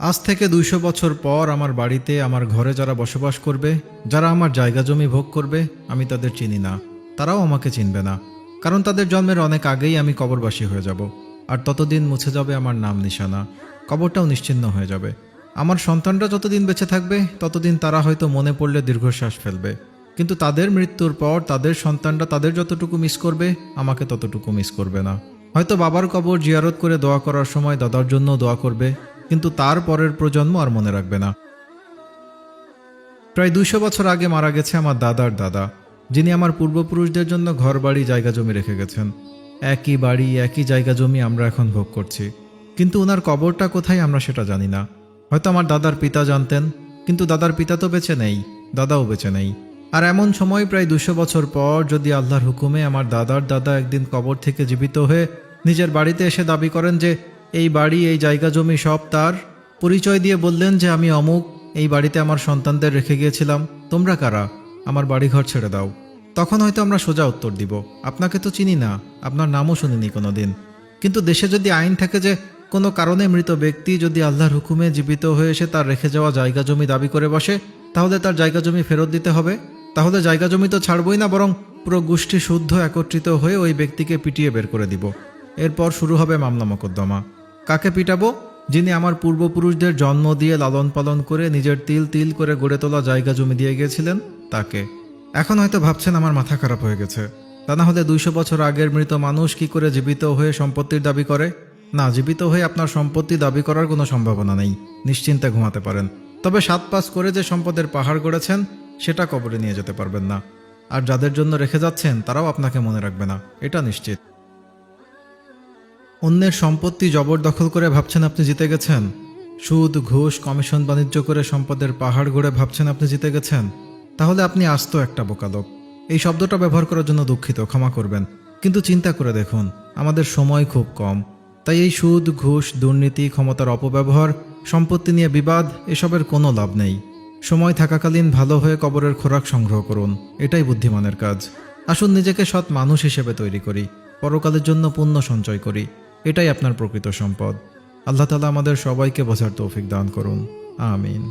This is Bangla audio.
আজ থেকে ২০০ বছর পর আমার বাড়িতে, আমার ঘরে যারা বসবাস করবে, যারা আমার জায়গা জমি ভোগ করবে, আমি তাদের চিনি না, তারাও আমাকে চিনবে না। কারণ তাদের জন্মের অনেক আগেই আমি কবরবাসী হয়ে যাব। আর ততদিন মুছে যাবে আমার নাম নিশানা, কবরটাও নিশ্চিহ্ন হয়ে যাবে। আমার সন্তানরা যতদিন বেঁচে থাকবে ততদিন তারা হয়তো মনে পড়লে দীর্ঘশ্বাস ফেলবে, কিন্তু তাদের মৃত্যুর পর তাদের সন্তানরা তাদের যতটুকু মিস করবে, আমাকে ততটুকু মিস করবে না। হয়তো বাবার কবর জিয়ারত করে দোয়া করার সময় দাদার জন্য দোয়া করবে, কিন্তু তার পরের প্রজন্ম আর মনে রাখবে না। প্রায় ২০০ বছর আগে মারা গেছে আমার দাদার দাদা, যিনি আমার পূর্বপুরুষদের জন্য ঘর বাড়ি জায়গা জমি রেখে গেছেন। একই বাড়ি, একই জায়গা জমি আমরা এখন ভোগ করছি, কিন্তু ওনার কবরটা কোথায় আমরা সেটা জানি না। হয়তো আমার দাদার পিতা জানতেন, কিন্তু দাদার পিতা তো বেঁচে নেই, দাদাও বেঁচে নেই। আর এমন সময় প্রায় ২০০ বছর পর যদি আল্লাহর হুকুমে আমার দাদার দাদা একদিন কবর থেকে জীবিত হয়ে নিজের বাড়িতে এসে দাবি করেন যে এই বাড়ি, এই জায়গা জমি সব তার, পরিচয় দিয়ে বললেন যে আমি অমুক, এই বাড়িতে আমার সন্তানদের রেখে গিয়েছিলাম, তোমরা কারা, আমার বাড়িঘর ছেড়ে দাও, তখন হয়তো আমরা সোজা উত্তর দিব, আপনাকে তো চিনি না, আপনার নামও শুনিনি কোনো দিন। কিন্তু দেশে যদি আইন থাকে যে কোনো কারণে মৃত ব্যক্তি যদি আল্লাহর হুকুমে জীবিত হয়ে এসে তার রেখে যাওয়া জায়গা জমি দাবি করে বসে, তাহলে তার জায়গা জমি ফেরত দিতে হবে। তাহলে জায়গা জমি তো ছাড়বই না, বরং পুরো গোষ্ঠী শুদ্ধ একত্রিত হয়ে ওই ব্যক্তিকে পিটিয়ে বের করে দিব। এরপর শুরু হবে মামলা মোকদ্দমা। কাকে পিটাবো? যিনি আমার পূর্বপুরুষদের জন্ম দিয়ে লালন পালন করে নিজের তিল তিল করে গড়ে তোলা জায়গা জমি দিয়ে গিয়েছিলেন, তাকে। এখন হয়তো ভাবছেন আমার মাথা খারাপ হয়ে গেছে, তা না হলে ২০০ বছর আগের মৃত মানুষ কি করে জীবিত হয়ে সম্পত্তির দাবি করে? না, জীবিত হয়ে আপনার সম্পত্তি দাবি করার কোনো সম্ভাবনা নেই, নিশ্চিন্তে ঘুমাতে পারেন। তবে ৭ পাঁচ করে যে সম্পদের পাহাড় গড়েছেন সেটা কবরে নিয়ে যেতে পারবেন না। আর যাদের জন্য রেখে যাচ্ছেন তারাও আপনাকে মনে রাখবে না, এটা নিশ্চিত। অন্যের সম্পত্তি জবরদখল করে ভাবছেন আপনি জিতে গেছেন, সুদ ঘুষ কমিশন বাণিজ্য করে সম্পদের পাহাড় গড়ে ভাবছেন আপনি জিতে গেছেন, তাহলে আপনি আস্ত একটা বোকা লোক। এই শব্দটা ব্যবহার করার জন্য দুঃখিত, ক্ষমা করবেন। কিন্তু চিন্তা করে দেখুন, আমাদের সময় খুব কম, তাই এই সুদ ঘুষ দুর্নীতি ক্ষমতার অপব্যবহার সম্পত্তি নিয়ে বিবাদ এসবের কোনো লাভ নেই। সময় থাকাকালীন ভালো হয়ে কবরের খোরাক সংগ্রহ করুন, এটাই বুদ্ধিমানের কাজ। আসুন নিজেকে সৎ মানুষ হিসেবে তৈরি করি, পরকালের জন্য পুণ্য সঞ্চয় করি, এটাই আপনার প্রকৃত সম্পদ। আল্লাহ তাআলা আমাদের সবাইকে বোঝার তৌফিক দান করুন, আমিন।